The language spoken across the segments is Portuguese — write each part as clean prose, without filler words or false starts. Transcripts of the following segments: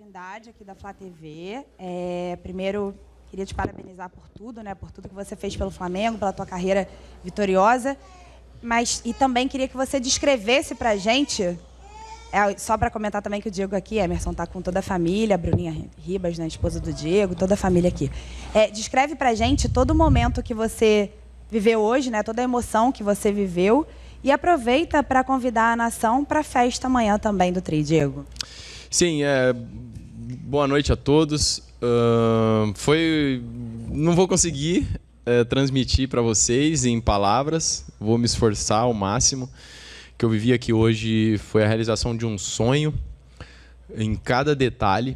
Trindade, aqui da Flá TV. Primeiro, queria te parabenizar por tudo, né? Por tudo que você fez pelo Flamengo, pela tua carreira vitoriosa. E também queria que você descrevesse para a gente, só para comentar também que o Diego aqui, Emerson, está com toda a família, a Bruninha Ribas, né, esposa do Diego, toda a família aqui. Descreve para a gente todo o momento que você viveu hoje, né? Toda a emoção que você viveu. E aproveita para convidar a nação para a festa amanhã também do Tri, Diego. Sim, boa noite a todos. Não vou conseguir transmitir para vocês em palavras, vou me esforçar ao máximo. O que eu vivi aqui hoje foi a realização de um sonho em cada detalhe.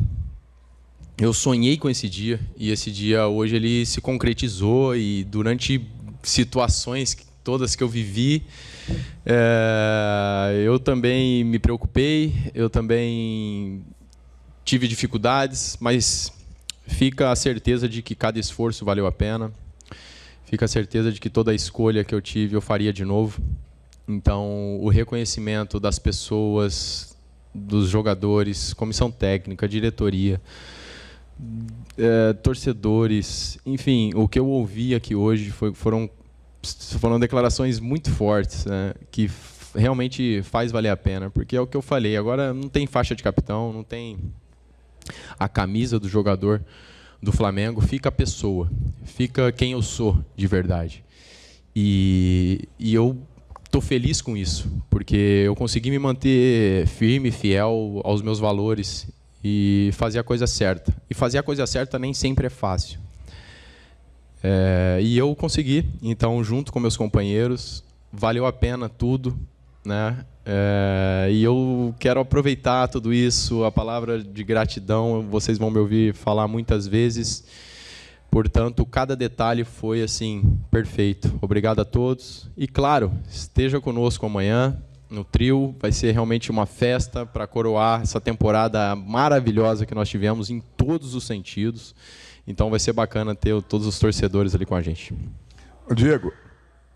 Eu sonhei com esse dia e esse dia hoje ele se concretizou, e durante situações todas que eu vivi, eu também me preocupei, eu também tive dificuldades, mas fica a certeza de que cada esforço valeu a pena, fica a certeza de que toda a escolha que eu tive eu faria de novo. Então, o reconhecimento das pessoas, dos jogadores, comissão técnica, diretoria, torcedores, enfim, o que eu ouvi aqui hoje foram declarações muito fortes, né, que realmente faz valer a pena, porque é o que eu falei, agora não tem faixa de capitão, não tem a camisa do jogador do Flamengo, fica a pessoa, fica quem eu sou de verdade. E eu estou feliz com isso, porque eu consegui me manter firme, fiel aos meus valores e fazer a coisa certa. E fazer a coisa certa nem sempre é fácil. E eu consegui, então, junto com meus companheiros, valeu a pena tudo, né? E eu quero aproveitar tudo isso, a palavra de gratidão, vocês vão me ouvir falar muitas vezes, portanto, cada detalhe foi assim, perfeito. Obrigado a todos e, claro, esteja conosco amanhã no Trio, vai ser realmente uma festa para coroar essa temporada maravilhosa que nós tivemos em todos os sentidos. Então vai ser bacana ter todos os torcedores ali com a gente. Diego,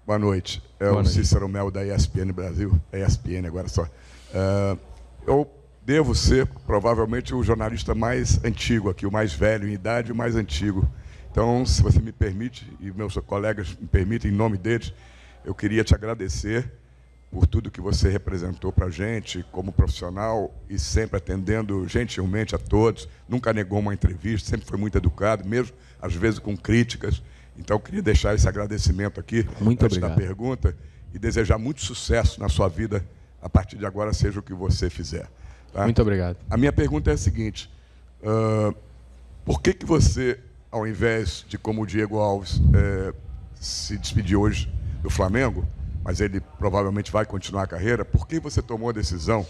boa noite. Boa noite. O Cícero Melo da ESPN Brasil, ESPN agora só. Eu devo ser provavelmente o jornalista mais antigo aqui, o mais velho em idade e o mais antigo. Então, se você me permite, e meus colegas me permitem, em nome deles, eu queria te agradecer por tudo que você representou para a gente como profissional e sempre atendendo gentilmente a todos, nunca negou uma entrevista, sempre foi muito educado, mesmo às vezes com críticas. Então, eu queria deixar esse agradecimento aqui muito antes obrigado da pergunta e desejar muito sucesso na sua vida, a partir de agora, seja o que você fizer. Tá? Muito obrigado. A minha pergunta é a seguinte, por que você, ao invés de, como o Diego Alves, se despedir hoje do Flamengo, mas ele provavelmente vai continuar a carreira, por que você tomou a decisão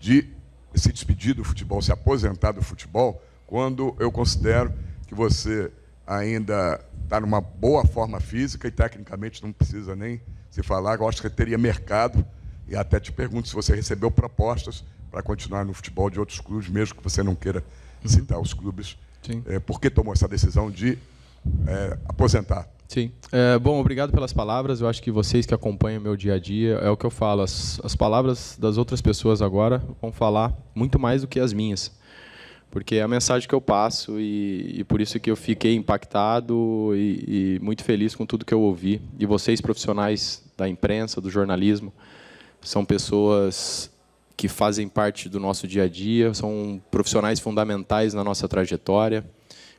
de se despedir do futebol, se aposentar do futebol, quando eu considero que você ainda está numa boa forma física e tecnicamente não precisa nem se falar, eu acho que teria mercado, e até te pergunto se você recebeu propostas para continuar no futebol de outros clubes, mesmo que você não queira citar os clubes. Sim. Por que tomou essa decisão de aposentar? Sim. Bom, obrigado pelas palavras. Eu acho que vocês que acompanham o meu dia a dia, é o que eu falo, as palavras das outras pessoas agora vão falar muito mais do que as minhas. Porque é a mensagem que eu passo e por isso que eu fiquei impactado e muito feliz com tudo que eu ouvi. E vocês, profissionais da imprensa, do jornalismo, são pessoas que fazem parte do nosso dia a dia, são profissionais fundamentais na nossa trajetória.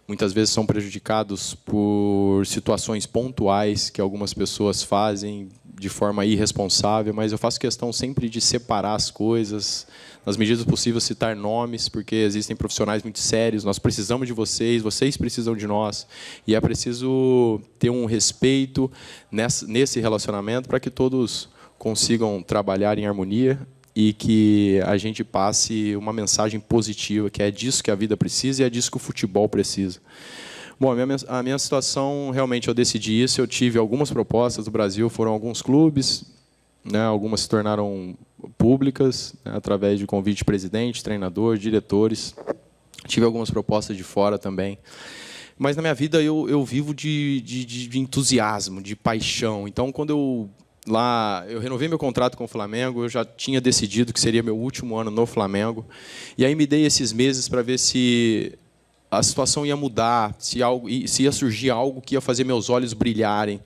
Muitas vezes são prejudicados por situações pontuais que algumas pessoas fazem de forma irresponsável, mas eu faço questão sempre de separar as coisas, nas medidas possíveis citar nomes, porque existem profissionais muito sérios, nós precisamos de vocês, vocês precisam de nós, e é preciso ter um respeito nesse relacionamento para que todos consigam trabalhar em harmonia e que a gente passe uma mensagem positiva, que é disso que a vida precisa e é disso que o futebol precisa. Bom, a minha situação, realmente, eu decidi isso, eu tive algumas propostas do Brasil, foram alguns clubes, né, algumas se tornaram públicas, né, através de convite de presidente, treinador, diretores. Tive algumas propostas de fora também. Mas na minha vida eu vivo de entusiasmo, de paixão. Então, quando lá, eu renovei meu contrato com o Flamengo, eu já tinha decidido que seria meu último ano no Flamengo. E aí me dei esses meses para ver se a situação ia mudar, se ia surgir algo que ia fazer meus olhos brilharem.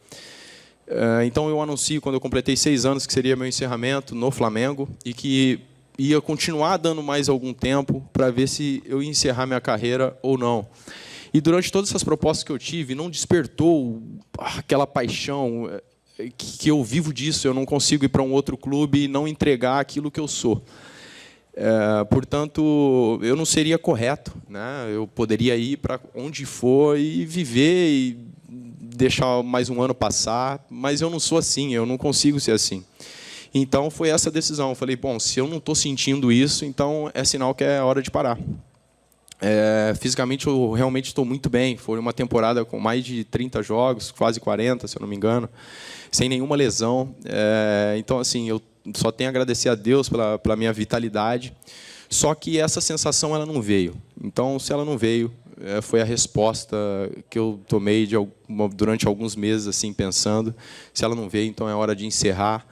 Então eu anuncio, quando eu completei 6 anos, que seria meu encerramento no Flamengo e que ia continuar dando mais algum tempo para ver se eu ia encerrar minha carreira ou não. E durante todas essas propostas que eu tive, não despertou aquela paixão que eu vivo disso. Eu não consigo ir para um outro clube e não entregar aquilo que eu sou. Portanto, eu não seria correto, né? Eu poderia ir para onde for e viver e deixar mais um ano passar, mas eu não sou assim, eu não consigo ser assim. Então, foi essa decisão. Eu falei, bom, se eu não estou sentindo isso, então é sinal que é hora de parar. Fisicamente, eu realmente estou muito bem. Foi uma temporada com mais de 30 jogos, quase 40, se eu não me engano, sem nenhuma lesão. Então, assim, eu só tenho a agradecer a Deus pela minha vitalidade. Só que essa sensação ela não veio. Então, se ela não veio, foi a resposta que eu tomei durante alguns meses, assim, pensando. Se ela não veio, então é hora de encerrar.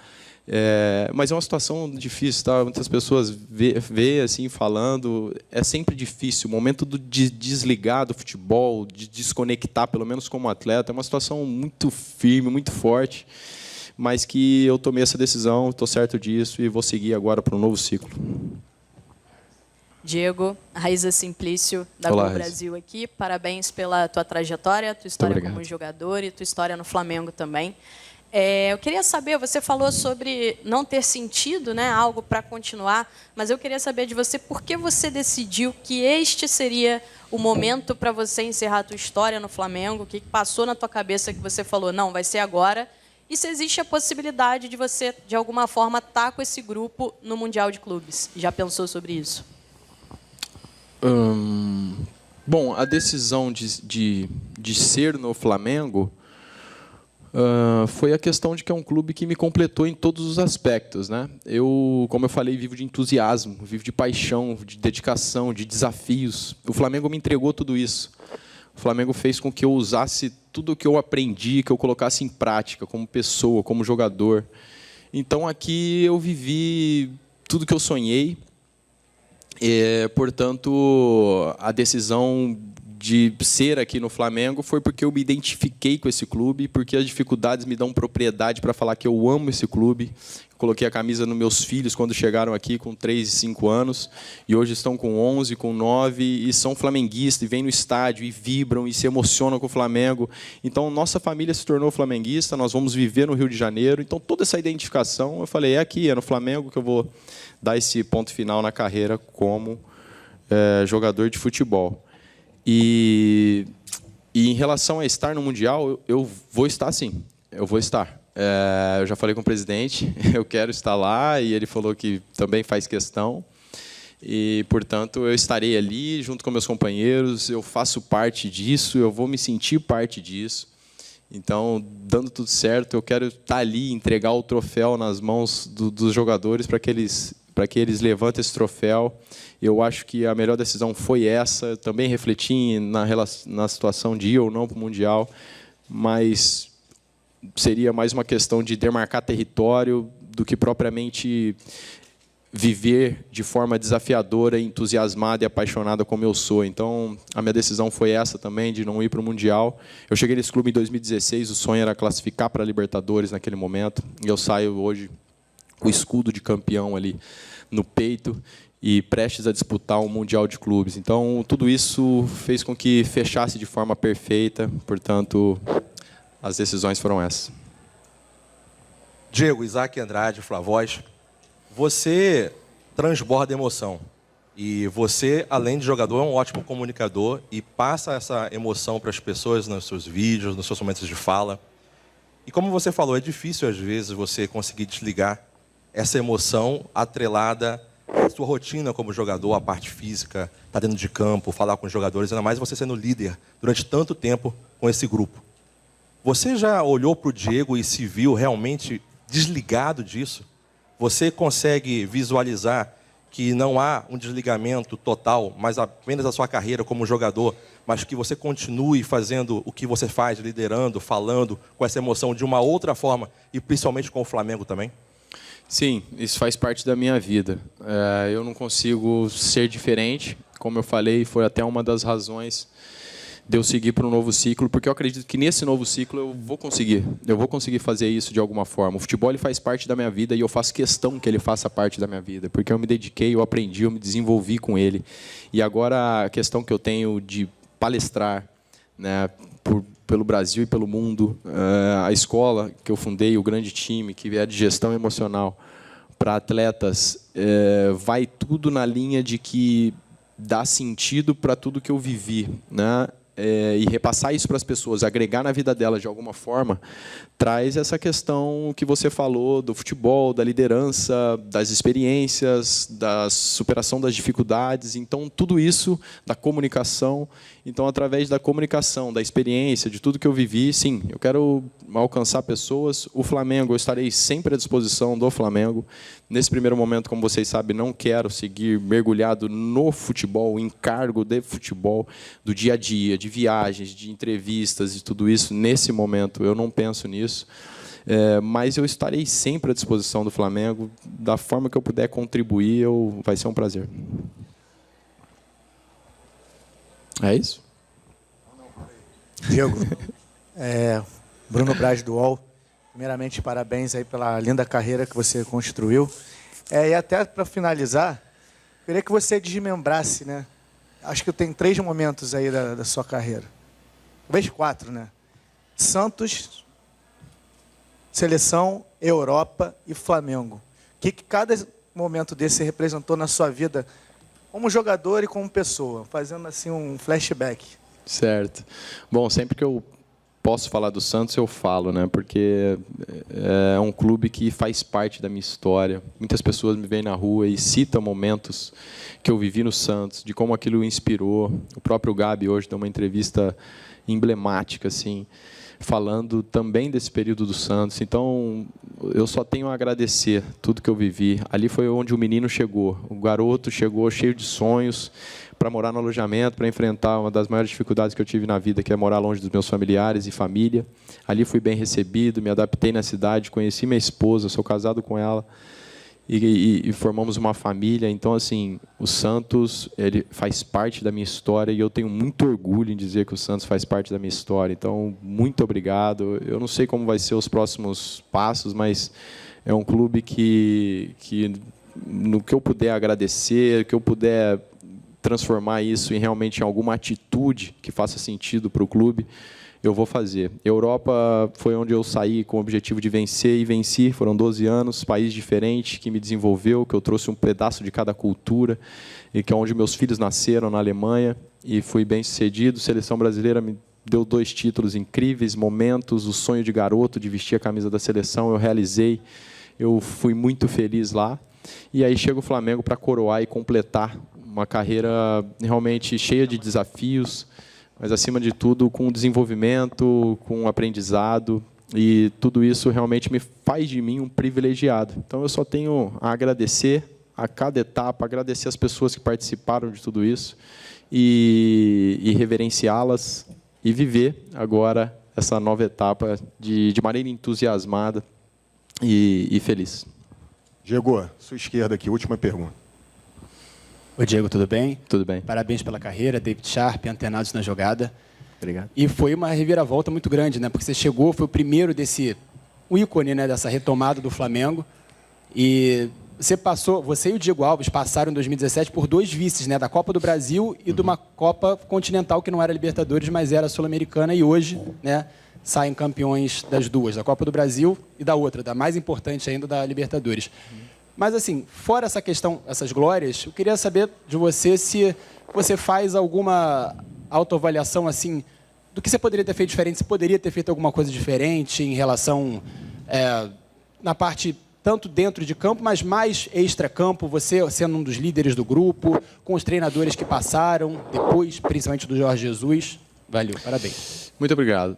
Mas é uma situação difícil, tá? Muitas pessoas vê assim falando, é sempre difícil. O momento de desligar do futebol, de desconectar, pelo menos como atleta, é uma situação muito firme, muito forte, mas que eu tomei essa decisão, estou certo disso e vou seguir agora para um novo ciclo. Diego, Raíza Simplício, da Olá, Gol Brasil aqui. Parabéns pela tua trajetória, tua história como jogador e tua história no Flamengo também. Eu queria saber, você falou sobre não ter sentido, né, algo para continuar, mas eu queria saber de você por que você decidiu que este seria o momento para você encerrar a tua história no Flamengo, o que passou na tua cabeça que você falou, não, vai ser agora, e se existe a possibilidade de você, de alguma forma, estar com esse grupo no Mundial de Clubes. Já pensou sobre isso? Bom, a decisão de ser no Flamengo foi a questão de que é um clube que me completou em todos os aspectos, né? Como eu falei, vivo de entusiasmo, vivo de paixão, de dedicação, de desafios. O Flamengo me entregou tudo isso. O Flamengo fez com que eu usasse tudo o que eu aprendi, que eu colocasse em prática, como pessoa, como jogador. Então, aqui eu vivi tudo que eu sonhei. Portanto, a decisão de ser aqui no Flamengo foi porque eu me identifiquei com esse clube, porque as dificuldades me dão propriedade para falar que eu amo esse clube. Coloquei a camisa nos meus filhos quando chegaram aqui com 3 e 5 anos, e hoje estão com 11, com 9, e são flamenguistas, e vêm no estádio, e vibram, e se emocionam com o Flamengo. Então, nossa família se tornou flamenguista, nós vamos viver no Rio de Janeiro. Então, toda essa identificação, eu falei, é no Flamengo que eu vou dar esse ponto final na carreira como jogador de futebol. E em relação a estar no Mundial, eu vou estar sim, eu vou estar. Eu já falei com o presidente, eu quero estar lá, e ele falou que também faz questão. E, portanto, eu estarei ali junto com meus companheiros, eu faço parte disso, eu vou me sentir parte disso. Então, dando tudo certo, eu quero estar ali, entregar o troféu nas mãos dos jogadores para que eles levantem esse troféu. Eu acho que a melhor decisão foi essa. Eu também refleti na situação de ir ou não para o Mundial, mas seria mais uma questão de demarcar território do que propriamente viver de forma desafiadora, entusiasmada e apaixonada como eu sou. Então, a minha decisão foi essa também, de não ir para o Mundial. Eu cheguei nesse clube em 2016, o sonho era classificar para a Libertadores naquele momento, e eu saio hoje com o escudo de campeão ali no peito e prestes a disputar um Mundial de Clubes. Então, tudo isso fez com que fechasse de forma perfeita, portanto, as decisões foram essas. Diego, Isaac Andrade, Flavoz, você transborda emoção. E você, além de jogador, é um ótimo comunicador e passa essa emoção para as pessoas nos seus vídeos, nos seus momentos de fala. E como você falou, é difícil, às vezes, você conseguir desligar essa emoção atrelada à sua rotina como jogador, a parte física, estar dentro de campo, falar com os jogadores, ainda mais você sendo líder durante tanto tempo com esse grupo. Você já olhou para o Diego e se viu realmente desligado disso? Você consegue visualizar que não há um desligamento total, mas apenas a sua carreira como jogador, mas que você continue fazendo o que você faz, liderando, falando, com essa emoção de uma outra forma, e principalmente com o Flamengo também? Sim, isso faz parte da minha vida. Eu não consigo ser diferente. Como eu falei, foi até uma das razões de eu seguir para um novo ciclo, porque eu acredito que nesse novo ciclo eu vou conseguir fazer isso de alguma forma. O futebol ele faz parte da minha vida e eu faço questão que ele faça parte da minha vida, porque eu me dediquei, eu aprendi, eu me desenvolvi com ele. E agora a questão que eu tenho de palestrar, né, pelo Brasil e pelo mundo, a escola que eu fundei, o grande time, que é de gestão emocional para atletas, vai tudo na linha de que dá sentido para tudo que eu vivi, né? E repassar isso para as pessoas, agregar na vida delas de alguma forma, traz essa questão que você falou do futebol, da liderança, das experiências, da superação das dificuldades. Então, tudo isso, da comunicação. Então, através da comunicação, da experiência, de tudo que eu vivi, sim, eu quero alcançar pessoas. O Flamengo, eu estarei sempre à disposição do Flamengo. Nesse primeiro momento, como vocês sabem, não quero seguir mergulhado no futebol, em cargo de futebol, do dia a dia, de viagens, de entrevistas e tudo isso. Nesse momento, eu não penso nisso. Mas eu estarei sempre à disposição do Flamengo. Da forma que eu puder contribuir, vai ser um prazer. É isso? Diego, Bruno Braz do UOL, primeiramente parabéns aí pela linda carreira que você construiu. E até para finalizar, queria que você desmembrasse, né? Acho que tem 3 momentos aí da sua carreira. Talvez 4, né? Santos, Seleção, Europa e Flamengo. O que cada momento desse representou na sua vida como jogador e como pessoa, fazendo assim um flashback? Certo. Bom, sempre que eu posso falar do Santos, eu falo, né? Porque é um clube que faz parte da minha história. Muitas pessoas me veem na rua e citam momentos que eu vivi no Santos, de como aquilo inspirou. O próprio Gabi hoje deu uma entrevista emblemática, assim, falando também desse período do Santos. Então, eu só tenho a agradecer tudo que eu vivi. Ali foi onde o menino chegou. O garoto chegou cheio de sonhos para morar no alojamento, para enfrentar uma das maiores dificuldades que eu tive na vida, que é morar longe dos meus familiares e família. Ali fui bem recebido, me adaptei na cidade, conheci minha esposa, sou casado com ela e formamos uma família. Então, assim, o Santos ele faz parte da minha história e eu tenho muito orgulho em dizer que o Santos faz parte da minha história. Então, muito obrigado. Eu não sei como vai ser os próximos passos, mas é um clube que no que eu puder agradecer, que eu puder transformar isso em realmente alguma atitude que faça sentido para o clube, eu vou fazer. Europa foi onde eu saí com o objetivo de vencer e venci. Foram 12 anos, país diferente, que me desenvolveu, que eu trouxe um pedaço de cada cultura, e que é onde meus filhos nasceram, na Alemanha, e fui bem sucedido. Seleção brasileira me deu 2 títulos incríveis, momentos, o sonho de garoto de vestir a camisa da seleção, eu realizei. Eu fui muito feliz lá. E aí chega o Flamengo para coroar e completar uma carreira realmente cheia de desafios, mas, acima de tudo, com desenvolvimento, com aprendizado, e tudo isso realmente me faz de mim um privilegiado. Então, eu só tenho a agradecer a cada etapa, agradecer as pessoas que participaram de tudo isso e reverenciá-las e viver agora essa nova etapa de maneira entusiasmada e feliz. Diego, sua esquerda aqui, última pergunta. Oi, Diego, tudo bem? Tudo bem. Parabéns pela carreira, David Sharp, antenados na jogada. Obrigado. E foi uma reviravolta muito grande, né? Porque você chegou, foi o primeiro o ícone, né, dessa retomada do Flamengo. E você e o Diego Alves passaram em 2017 por 2 vices, né? Da Copa do Brasil e de uma Copa continental que não era Libertadores, mas era Sul-Americana, e hoje, né, saem campeões das 2, da Copa do Brasil e da outra, da mais importante ainda, da Libertadores. Mas, assim, fora essa questão, essas glórias, eu queria saber de você se você faz alguma autoavaliação, assim, do que você poderia ter feito diferente, se poderia ter feito alguma coisa diferente em relação, na parte, tanto dentro de campo, mas mais extra-campo, você sendo um dos líderes do grupo, com os treinadores que passaram, depois, principalmente do Jorge Jesus. Valeu, parabéns. Muito obrigado.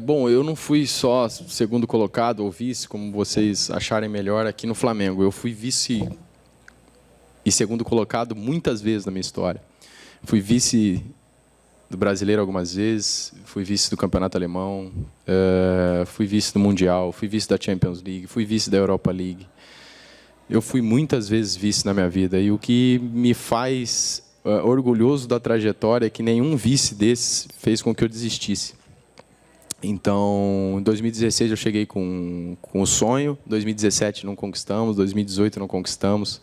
Bom, eu não fui só segundo colocado ou vice, como vocês acharem melhor, aqui no Flamengo. Eu fui vice e segundo colocado muitas vezes na minha história. Fui vice do Brasileiro algumas vezes, fui vice do Campeonato Alemão, fui vice do Mundial, fui vice da Champions League, fui vice da Europa League. Eu fui muitas vezes vice na minha vida, e o que me faz orgulhoso da trajetória é que nenhum vice desses fez com que eu desistisse. Então, em 2016 eu cheguei com o sonho, 2017 não conquistamos, 2018 não conquistamos,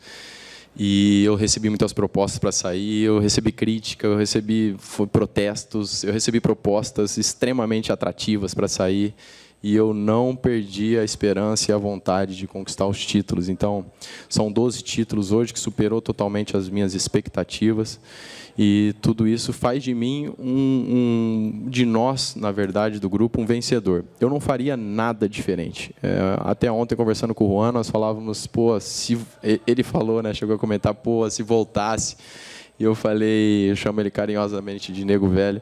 e eu recebi muitas propostas para sair, eu recebi crítica, eu recebi protestos, eu recebi propostas extremamente atrativas para sair, e eu não perdi a esperança e a vontade de conquistar os títulos. Então, são 12 títulos hoje, que superou totalmente as minhas expectativas, e tudo isso faz de mim, de nós, na verdade, do grupo, um vencedor. Eu não faria nada diferente. Até ontem, conversando com o Juan, nós falávamos, pô, se ele falou, né, chegou a comentar, pô, se voltasse, e eu falei, eu chamo ele carinhosamente de Nego Velho,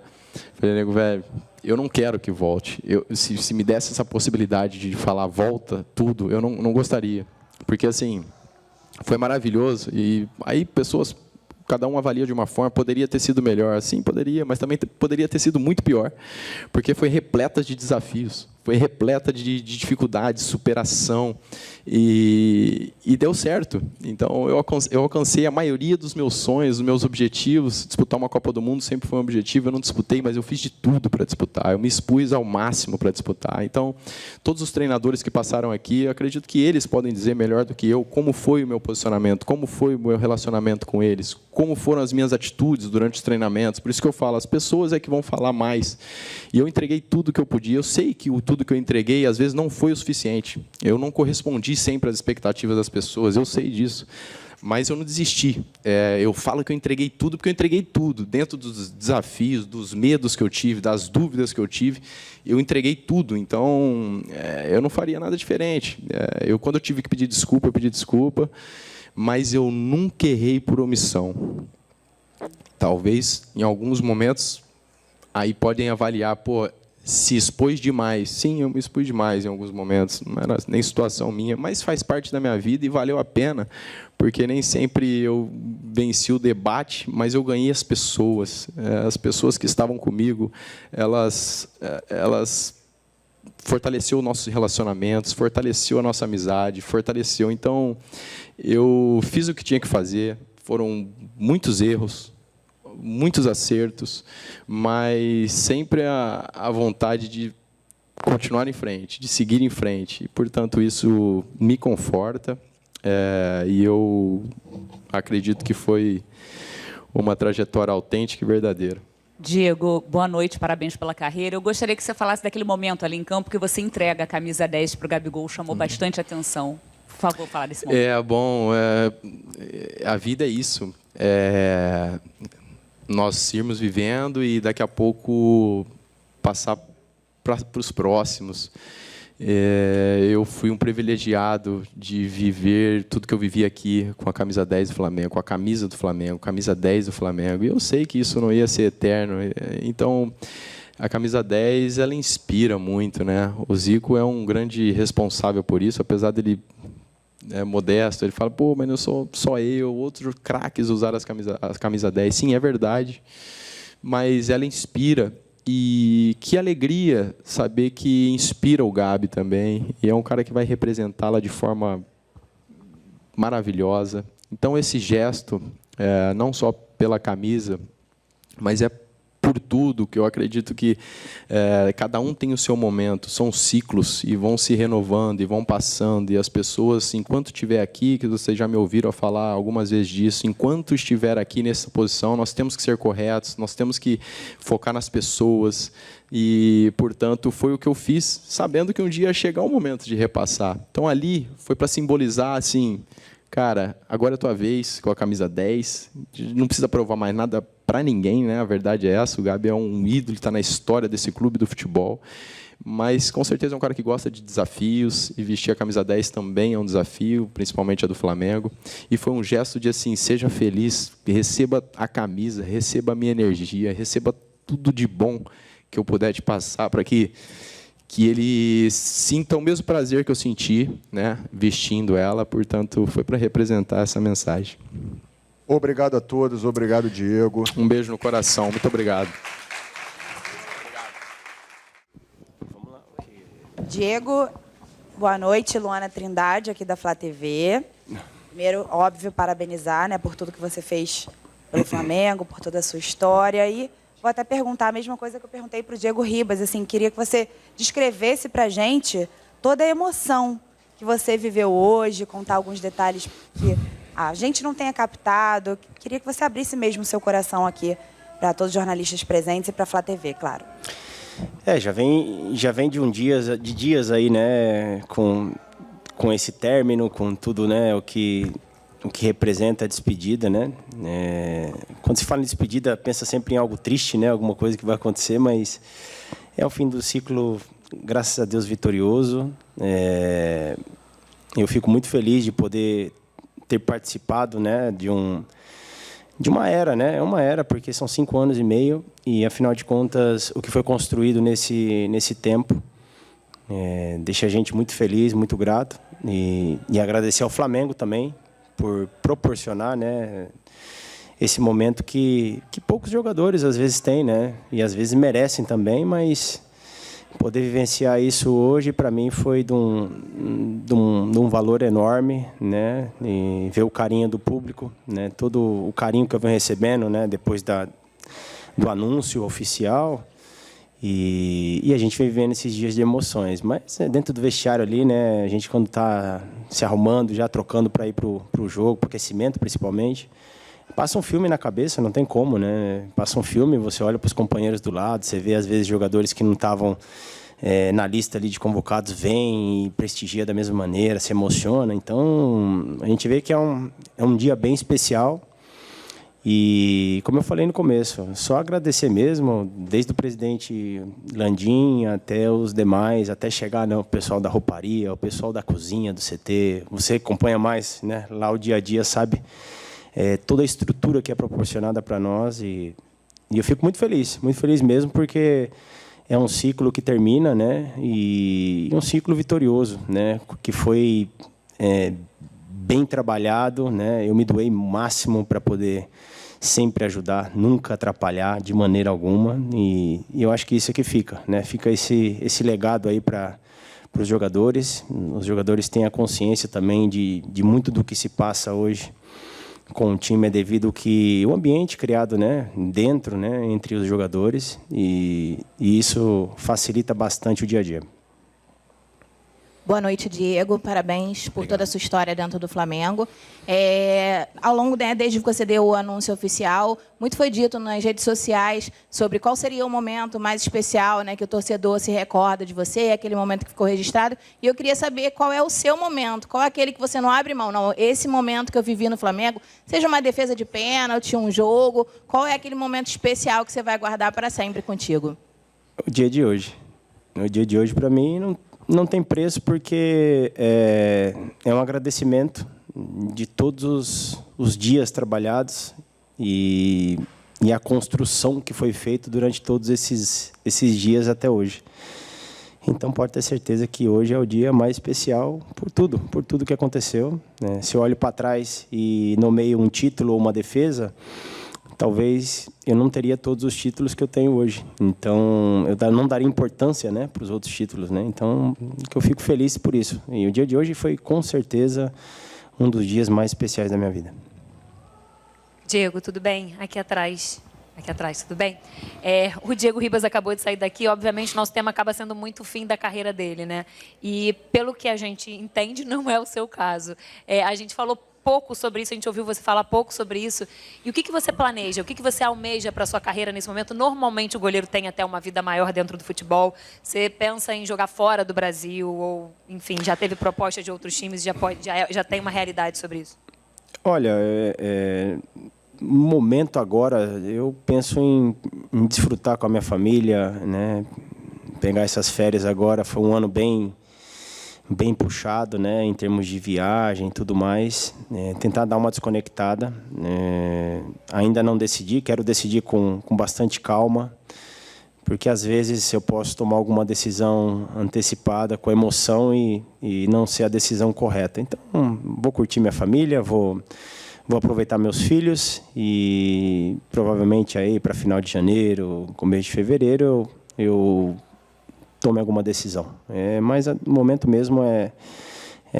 falei, Nego Velho, eu não quero que volte. Se me desse essa possibilidade de falar volta, tudo, eu não gostaria. Porque, assim, foi maravilhoso. E aí pessoas, cada um avalia de uma forma, poderia ter sido melhor. Sim, poderia, mas também poderia ter sido muito pior. Porque foi repleta de desafios, foi repleta de dificuldades, superação. E deu certo. Então, eu alcancei a maioria dos meus sonhos, dos meus objetivos. Disputar uma Copa do Mundo sempre foi um objetivo. Eu não disputei, mas eu fiz de tudo para disputar. Eu me expus ao máximo para disputar. Então, todos os treinadores que passaram aqui, eu acredito que eles podem dizer melhor do que eu como foi o meu posicionamento, como foi o meu relacionamento com eles, como foram as minhas atitudes durante os treinamentos. Por isso que eu falo, as pessoas é que vão falar mais. E eu entreguei tudo que eu podia. Eu sei que tudo que eu entreguei, às vezes, não foi o suficiente. Eu não correspondi sempre às expectativas das pessoas, eu sei disso, mas eu não desisti. Eu falo que eu entreguei tudo, porque eu entreguei tudo, dentro dos desafios, dos medos que eu tive, das dúvidas que eu tive, eu entreguei tudo. Então, eu não faria nada diferente. Quando eu tive que pedir desculpa, eu pedi desculpa, mas eu nunca errei por omissão. Talvez, em alguns momentos, aí podem avaliar, pô, se expôs demais. Sim, eu me expus demais em alguns momentos, não era nem situação minha, mas faz parte da minha vida e valeu a pena, porque nem sempre eu venci o debate, mas eu ganhei as pessoas que estavam comigo, elas fortaleceu nossos relacionamentos, fortaleceu a nossa amizade, fortaleceu. Então, eu fiz o que tinha que fazer, foram muitos erros, muitos acertos, mas sempre a vontade de continuar em frente, de seguir em frente. E, portanto, isso me conforta, e eu acredito que foi uma trajetória autêntica e verdadeira. Diego, boa noite, parabéns pela carreira. Eu gostaria que você falasse daquele momento ali em campo que você entrega a camisa 10 para o Gabigol, chamou bastante atenção. Por favor, fala desse momento. A vida é isso. Nós irmos vivendo e daqui a pouco passar para os próximos. Eu fui um privilegiado de viver tudo que eu vivi aqui com a camisa 10 do Flamengo, com a camisa do Flamengo, camisa 10 do Flamengo. E eu sei que isso não ia ser eterno. Então, a camisa 10, ela inspira muito, né? O Zico é um grande responsável por isso, apesar dele modesto, ele fala, pô, mas não sou só eu, outros craques usaram as camisa 10. Sim, é verdade, mas ela inspira, e que alegria saber que inspira o Gabi também, e é um cara que vai representá-la de forma maravilhosa. Então, esse gesto, não só pela camisa, mas por tudo, que eu acredito que cada um tem o seu momento, são ciclos, e vão se renovando, e vão passando, e as pessoas, enquanto estiver aqui, que vocês já me ouviram falar algumas vezes disso, enquanto estiver aqui nessa posição, nós temos que ser corretos, nós temos que focar nas pessoas, e, portanto, foi o que eu fiz, sabendo que um dia ia chegar o momento de repassar. Então, ali, foi para simbolizar, assim, cara, agora é a tua vez, com a camisa 10, não precisa provar mais nada para ninguém, né? A verdade é essa, o Gabi é um ídolo, está na história desse clube do futebol, mas com certeza é um cara que gosta de desafios, e vestir a camisa 10 também é um desafio, principalmente a do Flamengo, e foi um gesto de, assim, seja feliz, receba a camisa, receba a minha energia, receba tudo de bom que eu puder te passar, para que ele sinta o mesmo prazer que eu senti, né, vestindo ela. Portanto, foi para representar essa mensagem. Obrigado a todos, obrigado, Diego. Um beijo no coração, muito obrigado. Diego, boa noite, Luana Trindade, aqui da Flá TV. Primeiro, óbvio, parabenizar, né, por tudo que você fez pelo Flamengo, por toda a sua história. E vou até perguntar a mesma coisa que eu perguntei para o Diego Ribas. Assim, queria que você descrevesse para a gente toda a emoção que você viveu hoje, contar alguns detalhes que a gente não tenha captado. Queria que você abrisse mesmo o seu coração aqui para todos os jornalistas presentes e para a Flá TV, claro. Já vem de dias aí, né, com esse término, com tudo, né, o que representa a despedida, né? Quando se fala em despedida, pensa sempre em algo triste, né, alguma coisa que vai acontecer, mas é o fim do ciclo, graças a Deus, vitorioso. Eu fico muito feliz de poder ter participado, né, de uma era, né? É uma era, porque são 5 anos e meio e, afinal de contas, o que foi construído nesse tempo deixa a gente muito feliz, muito grato e agradecer ao Flamengo também por proporcionar, né, esse momento que poucos jogadores às vezes têm, né? E às vezes merecem também, mas poder vivenciar isso hoje, para mim, foi de um valor enorme, né? E ver o carinho do público, né? Todo o carinho que eu venho recebendo, né? Depois do anúncio oficial. E a gente vem vivendo esses dias de emoções. Mas dentro do vestiário ali, né? A gente, quando está se arrumando, já trocando para ir para o jogo, para o aquecimento, principalmente, passa um filme na cabeça, não tem como, né? Passa um filme, você olha para os companheiros do lado, você vê, às vezes, jogadores que não estavam na lista ali de convocados, vêm e prestigia da mesma maneira, se emociona. Então, a gente vê que é um dia bem especial. E, como eu falei no começo, só agradecer mesmo, desde o presidente Landim até os demais, até chegar no pessoal da rouparia, o pessoal da cozinha, do CT. Você acompanha mais, né, lá o dia a dia, sabe toda a estrutura que é proporcionada para nós. E eu fico muito feliz mesmo, porque é um ciclo que termina, né, e um ciclo vitorioso, né, que foi bem trabalhado, né. Eu me doei o máximo para poder sempre ajudar, nunca atrapalhar de maneira alguma, e eu acho que isso é que fica, né, fica esse legado aí para os jogadores. Os jogadores têm a consciência também de muito do que se passa hoje com o time, é devido que o ambiente criado, né, dentro, né, entre os jogadores, e isso facilita bastante o dia a dia. Boa noite, Diego. Parabéns por toda a sua história dentro do Flamengo. Ao longo, né, desde que você deu o anúncio oficial, muito foi dito nas redes sociais sobre qual seria o momento mais especial, né, que o torcedor se recorda de você, aquele momento que ficou registrado. E eu queria saber qual é o seu momento, qual é aquele que você não abre mão. Não, esse momento que eu vivi no Flamengo, seja uma defesa de pênalti, um jogo, qual é aquele momento especial que você vai guardar para sempre contigo? O dia de hoje. O dia de hoje, para mim, não tem preço, porque é um agradecimento de todos os dias trabalhados e a construção que foi feita durante todos esses dias até hoje. Então, pode ter certeza que hoje é o dia mais especial por tudo que aconteceu, né? Se eu olho para trás e nomeio um título ou uma defesa, talvez eu não teria todos os títulos que eu tenho hoje. Então, eu não daria importância, né, para os outros títulos, né? Então, que eu fico feliz por isso. E o dia de hoje foi, com certeza, um dos dias mais especiais da minha vida. Diego, tudo bem? Aqui atrás, tudo bem? O Diego Ribas acabou de sair daqui. Obviamente, nosso tema acaba sendo muito o fim da carreira dele, né? E, pelo que a gente entende, não é o seu caso. A gente falou pouco sobre isso, a gente ouviu você falar pouco sobre isso. E o que você planeja? O que você almeja para a sua carreira nesse momento? Normalmente o goleiro tem até uma vida maior dentro do futebol. Você pensa em jogar fora do Brasil? Ou, enfim, já teve proposta de outros times? Já tem uma realidade sobre isso? Olha, no momento agora, eu penso em desfrutar com a minha família, né? Pegar essas férias agora. Foi um ano bem puxado, né, em termos de viagem e tudo mais, tentar dar uma desconectada. Ainda não decidi, quero decidir com bastante calma, porque às vezes eu posso tomar alguma decisão antecipada com emoção e não ser a decisão correta. Então, vou curtir minha família, vou vou aproveitar meus filhos e provavelmente aí para final de janeiro, começo de fevereiro, eu tome alguma decisão. Mas o momento mesmo é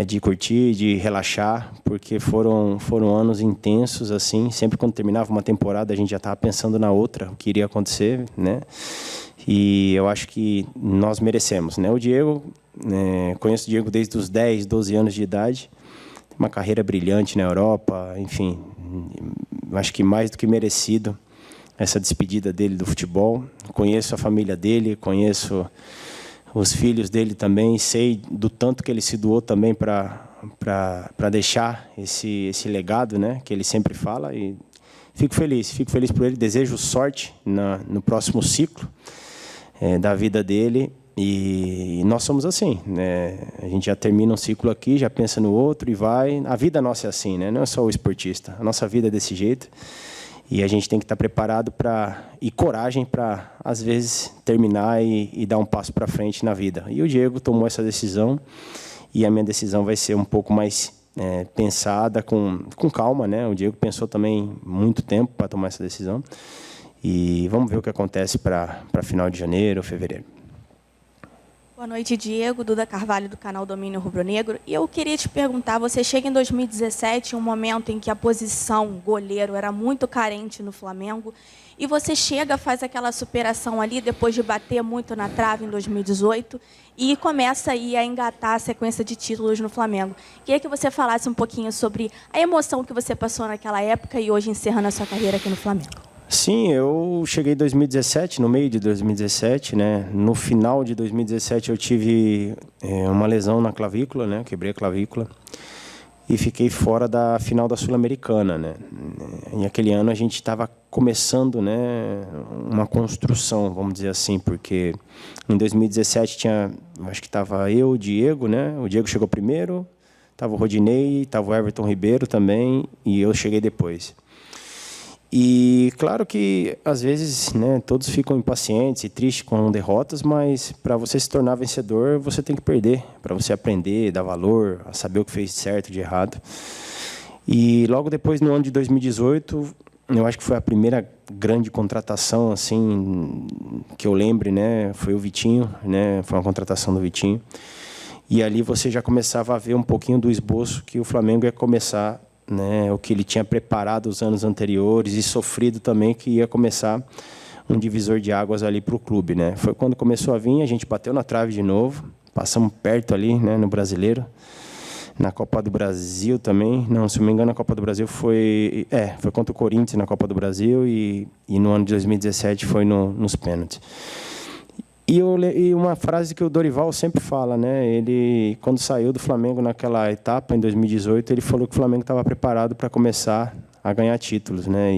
de curtir, de relaxar, porque foram anos intensos, assim. Sempre quando terminava uma temporada, a gente já estava pensando na outra, o que iria acontecer, né? E eu acho que nós merecemos, né? O Diego, conheço o Diego desde os 10, 12 anos de idade, uma carreira brilhante na Europa, enfim, acho que mais do que merecido essa despedida dele do futebol. Conheço a família dele, conheço os filhos dele também, sei do tanto que ele se doou também para deixar esse legado, né, que ele sempre fala, e fico feliz por ele, desejo sorte no próximo ciclo da vida dele, e nós somos assim, né? A gente já termina um ciclo aqui, já pensa no outro e vai. A vida nossa é assim, né? Não é só o esportista, a nossa vida é desse jeito. E a gente tem que estar preparado e coragem para, às vezes, terminar e dar um passo para frente na vida. E o Diego tomou essa decisão, e a minha decisão vai ser um pouco mais pensada, com calma, né? O Diego pensou também muito tempo para tomar essa decisão. E vamos ver o que acontece para final de janeiro ou fevereiro. Boa noite, Diego. Duda Carvalho, do canal Domínio Rubro-Negro. E eu queria te perguntar, você chega em 2017, um momento em que a posição goleiro era muito carente no Flamengo, e você chega, faz aquela superação ali, depois de bater muito na trave em 2018, e começa aí a engatar a sequência de títulos no Flamengo. Queria que você falasse um pouquinho sobre a emoção que você passou naquela época e hoje encerrando a sua carreira aqui no Flamengo. Sim, eu cheguei em 2017, no meio de 2017, né? No final de 2017 eu tive uma lesão na clavícula, né? Quebrei a clavícula e fiquei fora da final da Sul-Americana, né? E aquele ano a gente estava começando, né, uma construção, vamos dizer assim, porque em 2017 acho que estava eu, o Diego, né? O Diego chegou primeiro, estava o Rodinei, estava o Everton Ribeiro também, e eu cheguei depois. E claro que às vezes, né, todos ficam impacientes e tristes com derrotas, mas para você se tornar vencedor, você tem que perder, para você aprender, dar valor, a saber o que fez de certo, de errado. E logo depois, no ano de 2018, eu acho que foi a primeira grande contratação assim que eu lembre, né, foi o Vitinho, né, foi uma contratação do Vitinho. E ali você já começava a ver um pouquinho do esboço que o Flamengo ia começar, né, o que ele tinha preparado os anos anteriores e sofrido também, que ia começar um divisor de águas ali para o clube, né? Foi quando começou a vir, a gente bateu na trave de novo, passamos perto ali, né, no Brasileiro, na Copa do Brasil também, não, se não me engano a Copa do Brasil foi contra o Corinthians na Copa do Brasil, e no ano de 2017 foi nos pênaltis. E uma frase que o Dorival sempre fala, né? Ele, quando saiu do Flamengo naquela etapa, em 2018, ele falou que o Flamengo estava preparado para começar a ganhar títulos, né?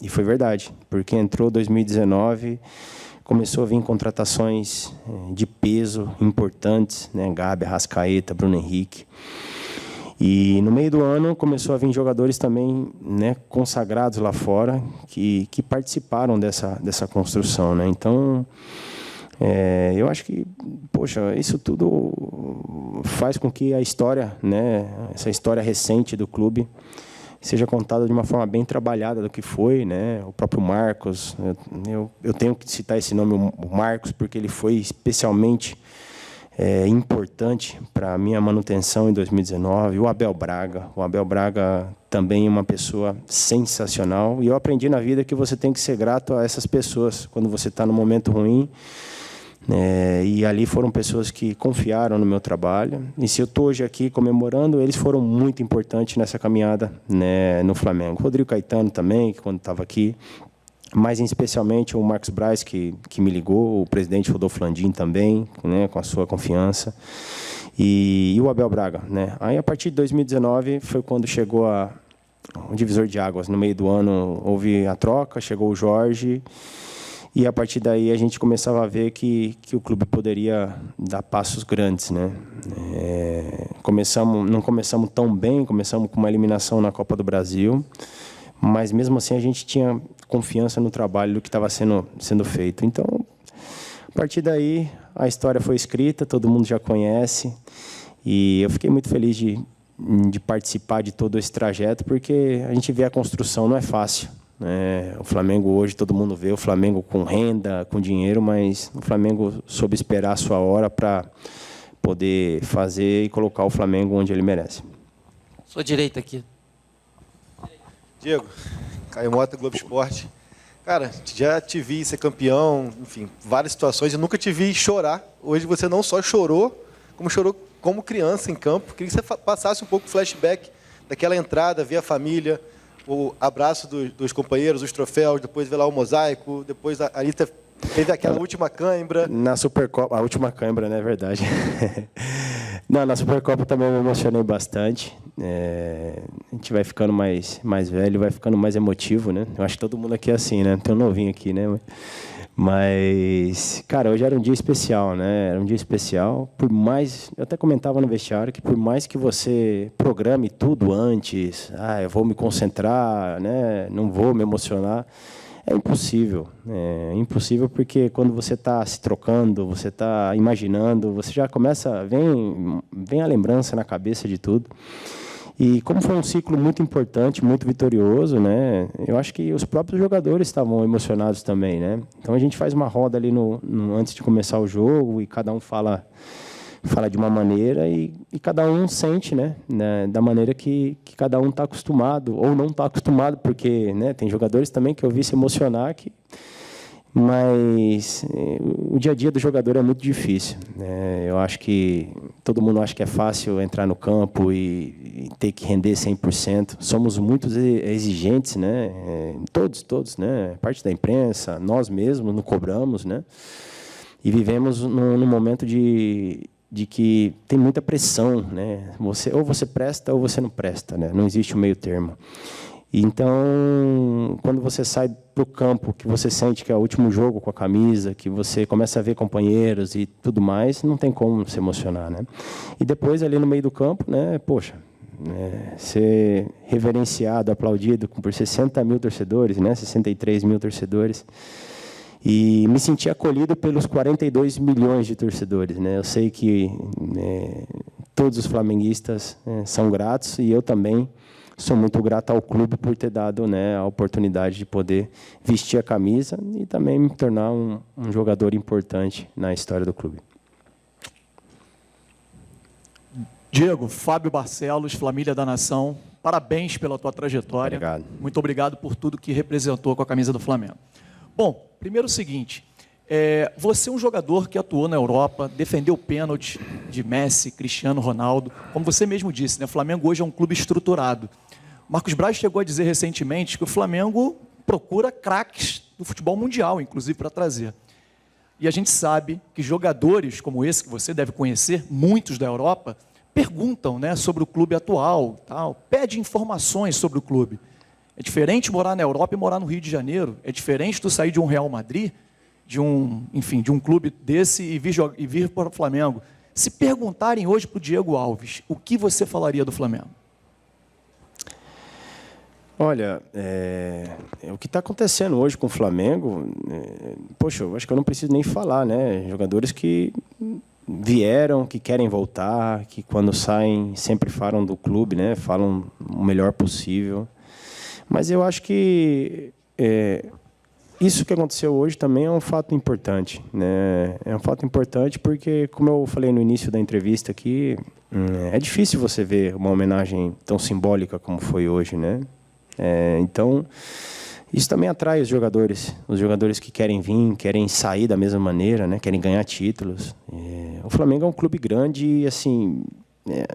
E foi verdade, porque entrou 2019, começou a vir contratações de peso importantes, né? Gabi, Arrascaeta, Bruno Henrique. E no meio do ano começou a vir jogadores também, né, consagrados lá fora, que participaram dessa construção, né? Então, eu acho que, poxa, isso tudo faz com que a história, né, essa história recente do clube, seja contada de uma forma bem trabalhada do que foi, né? O próprio Marcos, eu tenho que citar esse nome, o Marcos, porque ele foi especialmente importante para a minha manutenção em 2019. O Abel Braga também é uma pessoa sensacional, e eu aprendi na vida que você tem que ser grato a essas pessoas quando você está no momento ruim. E ali foram pessoas que confiaram no meu trabalho. E se eu estou hoje aqui comemorando, eles foram muito importantes nessa caminhada, né, no Flamengo. Rodrigo Caetano também, que quando estava aqui, mas especialmente o Marcos Braz, que me ligou, o presidente Rodolfo Landim também, né, com a sua confiança, e o Abel Braga, né. Aí, a partir de 2019, foi quando chegou um divisor de águas. No meio do ano, houve a troca, chegou o Jorge. E a partir daí a gente começava a ver que o clube poderia dar passos grandes, né? Não começamos tão bem, começamos com uma eliminação na Copa do Brasil, mas mesmo assim a gente tinha confiança no trabalho que estava sendo feito. Então, a partir daí a história foi escrita, todo mundo já conhece, e eu fiquei muito feliz de participar de todo esse trajeto, porque a gente vê a construção, não é fácil. O Flamengo hoje, todo mundo vê o Flamengo com renda, com dinheiro, mas o Flamengo soube esperar a sua hora para poder fazer e colocar o Flamengo onde ele merece. Sua direita aqui. Diego, Caio Mota, Globo Esporte. Cara, já te vi ser campeão, enfim, várias situações. Eu nunca te vi chorar. Hoje você não só chorou como criança em campo. Queria que você passasse um pouco o flashback daquela entrada, ver a família, o abraço dos companheiros, os troféus, depois ver lá o mosaico, depois ali teve aquela última cãibra. Na Supercopa, a última cãibra, né? É verdade. Não, na Supercopa também me emocionei bastante. A gente vai ficando mais velho, vai ficando mais emotivo, né? Eu acho que todo mundo aqui é assim, né? Tem um novinho aqui, né? Mas, cara, hoje era um dia especial, né? Era um dia especial. Por mais, eu até comentava no vestiário que por mais que você programe tudo antes, eu vou me concentrar, né? Não vou me emocionar. É impossível. É impossível porque quando você está se trocando, você está imaginando, você já começa, vem a lembrança na cabeça de tudo. E como foi um ciclo muito importante, muito vitorioso, né? Eu acho que os próprios jogadores estavam emocionados também, né? Então a gente faz uma roda ali antes de começar o jogo e cada um fala de uma maneira e cada um sente, né, da maneira que cada um está acostumado ou não está acostumado, porque, né, tem jogadores também que eu vi se emocionar, mas o dia a dia do jogador é muito difícil, né? Eu acho que todo mundo acha que é fácil entrar no campo e ter que render 100%. Somos muito exigentes, né? Todos, né? Parte da imprensa, nós mesmos nos cobramos, né? E vivemos num momento de que tem muita pressão, né? Ou você presta ou você não presta, né? Não existe um meio termo. Então, quando você sai para o campo, que você sente que é o último jogo com a camisa, que você começa a ver companheiros e tudo mais, não tem como se emocionar, né? E depois, ali no meio do campo, né? Poxa, ser reverenciado, aplaudido por 60 mil torcedores, né? 63 mil torcedores. E me senti acolhido pelos 42 milhões de torcedores, né? Eu sei que todos os flamenguistas são gratos e eu também sou muito grato ao clube por ter dado, né, a oportunidade de poder vestir a camisa e também me tornar um jogador importante na história do clube. Diego, Fábio Barcelos, Família da Nação, parabéns pela tua trajetória. Obrigado. Muito obrigado por tudo que representou com a camisa do Flamengo. Bom, primeiro o seguinte, você é um jogador que atuou na Europa, defendeu pênalti de Messi, Cristiano Ronaldo. Como você mesmo disse, né, o Flamengo hoje é um clube estruturado. Marcos Braz chegou a dizer recentemente que o Flamengo procura craques do futebol mundial, inclusive, para trazer. E a gente sabe que jogadores como esse, que você deve conhecer, muitos da Europa, perguntam, né, sobre o clube atual, pede informações sobre o clube. É diferente morar na Europa e morar no Rio de Janeiro. É diferente tu sair de um Real Madrid, de um clube desse e vir para o Flamengo. Se perguntarem hoje para o Diego Alves, o que você falaria do Flamengo? Olha, o que está acontecendo hoje com o Flamengo, poxa, eu acho que eu não preciso nem falar, né? Jogadores que vieram, que querem voltar, que quando saem sempre falam do clube, né? Falam o melhor possível. Mas eu acho que isso que aconteceu hoje também é um fato importante, né? É um fato importante porque, como eu falei no início da entrevista aqui, é difícil você ver uma homenagem tão simbólica como foi hoje, né? Então, isso também atrai os jogadores que querem vir, querem sair da mesma maneira, né? Querem ganhar títulos. O Flamengo é um clube grande e, assim,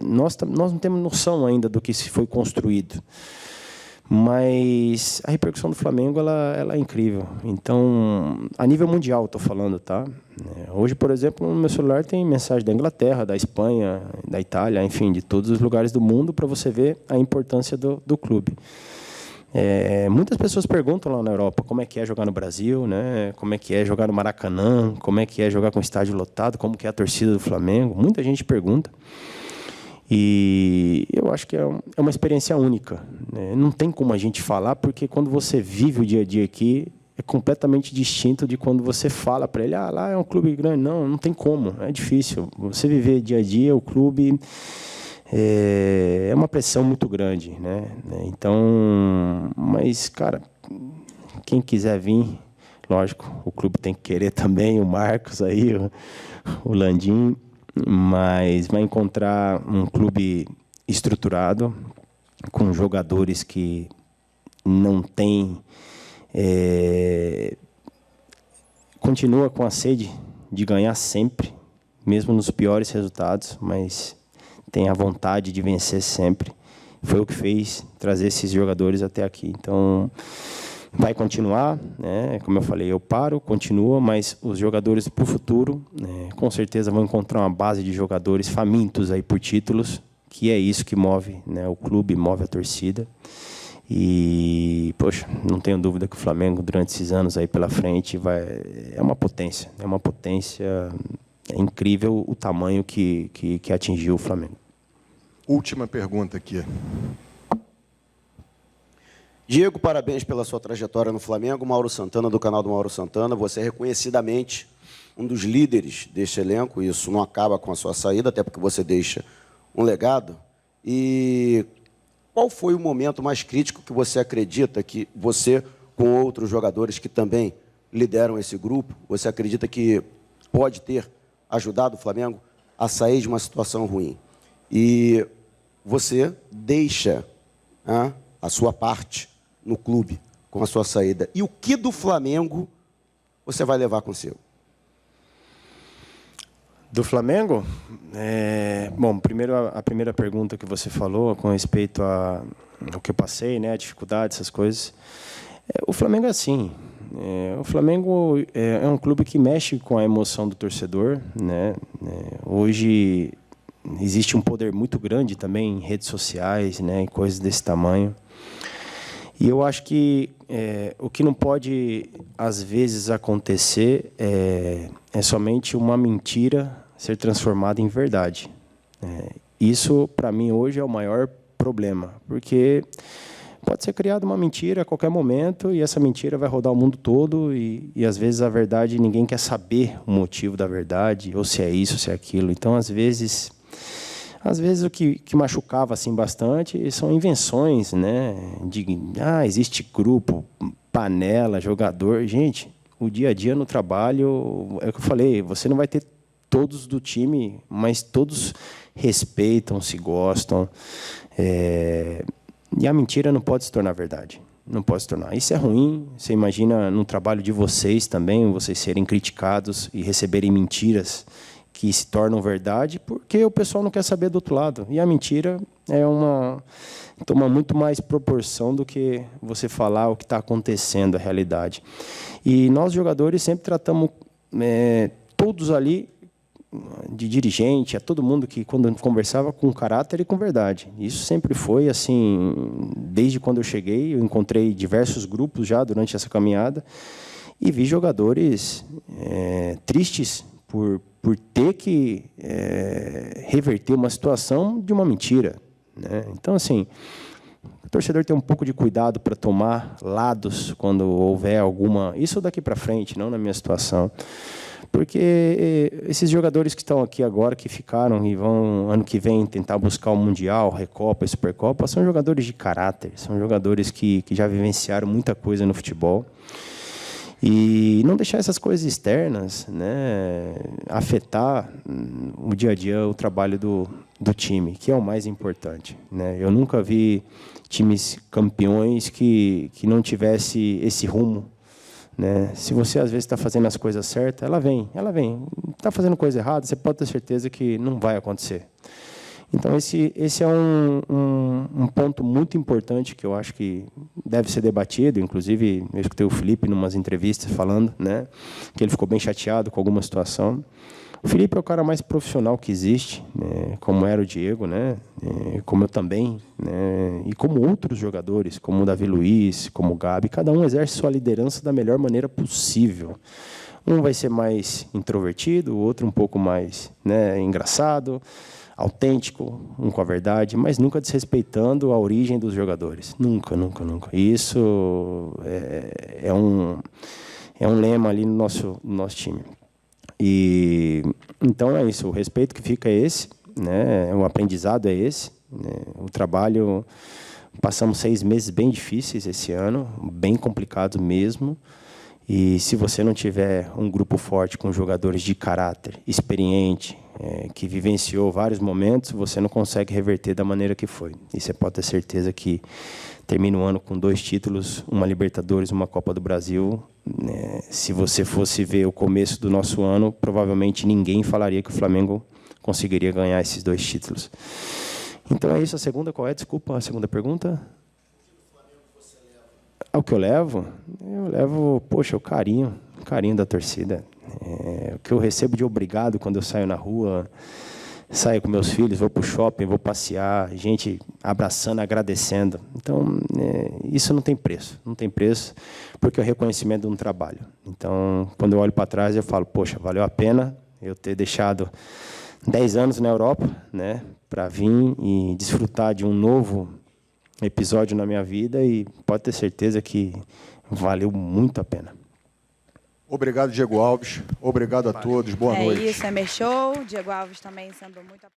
nós não temos noção ainda do que se foi construído. Mas a repercussão do Flamengo ela é incrível. Então, a nível mundial, estou falando, tá? Hoje, por exemplo, no meu celular tem mensagem da Inglaterra, da Espanha, da Itália, enfim, de todos os lugares do mundo para você ver a importância do clube. Muitas pessoas perguntam lá na Europa como é que é jogar no Brasil, né? Como é que é jogar no Maracanã, como é que é jogar com o estádio lotado, como que é a torcida do Flamengo. Muita gente pergunta. E eu acho que é uma experiência única, né? Não tem como a gente falar, porque quando você vive o dia a dia aqui, é completamente distinto de quando você fala para ele, lá é um clube grande. Não tem como, é difícil. Você viver dia a dia, o clube, é uma pressão muito grande, né? Então, mas, cara, quem quiser vir, lógico, o clube tem que querer também, o Marcos aí, o Landim, mas vai encontrar um clube estruturado, com jogadores que não têm... continua com a sede de ganhar sempre, mesmo nos piores resultados, mas tem a vontade de vencer sempre. Foi o que fez trazer esses jogadores até aqui. Então, vai continuar, né? Como eu falei, eu paro, continua, mas os jogadores para o futuro, com certeza vão encontrar uma base de jogadores famintos aí por títulos, que é isso que move, né, o clube, move a torcida. E, poxa, não tenho dúvida que o Flamengo, durante esses anos aí pela frente, é uma potência. É uma potência, é incrível o tamanho que atingiu o Flamengo. Última pergunta aqui. Diego, parabéns pela sua trajetória no Flamengo. Mauro Santana, do canal do Mauro Santana. Você é reconhecidamente um dos líderes deste elenco. Isso não acaba com a sua saída, até porque você deixa um legado. E qual foi o momento mais crítico que você acredita que você, com outros jogadores que também lideram esse grupo, você acredita que pode ter ajudado o Flamengo a sair de uma situação ruim? E você deixa a sua parte no clube com a sua saída. E o que do Flamengo você vai levar consigo? Do Flamengo? Bom, primeiro a primeira pergunta que você falou com respeito ao que eu passei, né, a dificuldade, essas coisas. O Flamengo é assim. O Flamengo é um clube que mexe com a emoção do torcedor, né? Hoje existe um poder muito grande também em redes sociais, né, em coisas desse tamanho. E eu acho que o que não pode, às vezes, acontecer é somente uma mentira ser transformada em verdade. Isso, para mim, hoje é o maior problema, porque pode ser criada uma mentira a qualquer momento e essa mentira vai rodar o mundo todo e às vezes, a verdade, ninguém quer saber o motivo da verdade, ou se é isso, ou se é aquilo. Então, às vezes o que machucava assim bastante são invenções, né? Existe grupo, panela, jogador. Gente, o dia a dia no trabalho, é o que eu falei, você não vai ter todos do time, mas todos respeitam, se gostam. E a mentira não pode se tornar verdade. Não pode se tornar. Isso é ruim. Você imagina no trabalho de vocês também, vocês serem criticados e receberem mentiras que se tornam verdade, porque o pessoal não quer saber do outro lado. E a mentira toma muito mais proporção do que você falar o que está acontecendo, a realidade. E nós, jogadores, sempre tratamos todos ali, de dirigente, a todo mundo que, quando conversava, com caráter e com verdade. Isso sempre foi assim, desde quando eu cheguei, eu encontrei diversos grupos já durante essa caminhada e vi jogadores tristes por ter que reverter uma situação de uma mentira, né? Então, assim, o torcedor tem um pouco de cuidado para tomar lados quando houver alguma... Isso daqui para frente, não na minha situação. Porque esses jogadores que estão aqui agora, que ficaram e vão, ano que vem, tentar buscar o Mundial, Recopa e Supercopa, são jogadores de caráter, são jogadores que já vivenciaram muita coisa no futebol. E não deixar essas coisas externas, né, afetar o dia a dia, o trabalho do time, que é o mais importante, né? Eu nunca vi times campeões que não tivesse esse rumo, né? Se você, às vezes, está fazendo as coisas certas, ela vem. Está fazendo coisa errada, você pode ter certeza que não vai acontecer. Então, esse é um ponto muito importante que eu acho que deve ser debatido. Inclusive, eu escutei o Felipe em umas entrevistas falando, né, que ele ficou bem chateado com alguma situação. O Felipe é o cara mais profissional que existe, né, como era o Diego, né, como eu também, né, e como outros jogadores, como o Davi Luiz, como o Gabi. Cada um exerce sua liderança da melhor maneira possível. Um vai ser mais introvertido, o outro um pouco mais, né, engraçado, autêntico, um com a verdade, mas nunca desrespeitando a origem dos jogadores. Nunca, nunca, nunca. Isso é um lema ali no nosso time. E então é isso, o respeito que fica é esse, né? O aprendizado é esse, né? O trabalho, passamos 6 meses bem difíceis esse ano, bem complicados mesmo. E se você não tiver um grupo forte com jogadores de caráter, experiente, que vivenciou vários momentos, você não consegue reverter da maneira que foi. E você pode ter certeza que termina o ano com 2 títulos, uma Libertadores, uma Copa do Brasil. Se você fosse ver o começo do nosso ano, provavelmente ninguém falaria que o Flamengo conseguiria ganhar esses 2 títulos. Então é isso. A segunda, qual é? Desculpa, a segunda pergunta? O que eu levo? Eu levo, poxa, o carinho da torcida. O que eu recebo de obrigado quando eu saio na rua, saio com meus filhos, vou para o shopping, vou passear, gente abraçando, agradecendo. Então, isso não tem preço, porque é o reconhecimento de um trabalho. Então, quando eu olho para trás, eu falo, poxa, valeu a pena eu ter deixado 10 anos na Europa, né, para vir e desfrutar de um novo episódio na minha vida, e pode ter certeza que valeu muito a pena. Obrigado, Diego Alves. Obrigado a todos. Boa noite. É isso, Emer Show. Diego Alves também sendo muito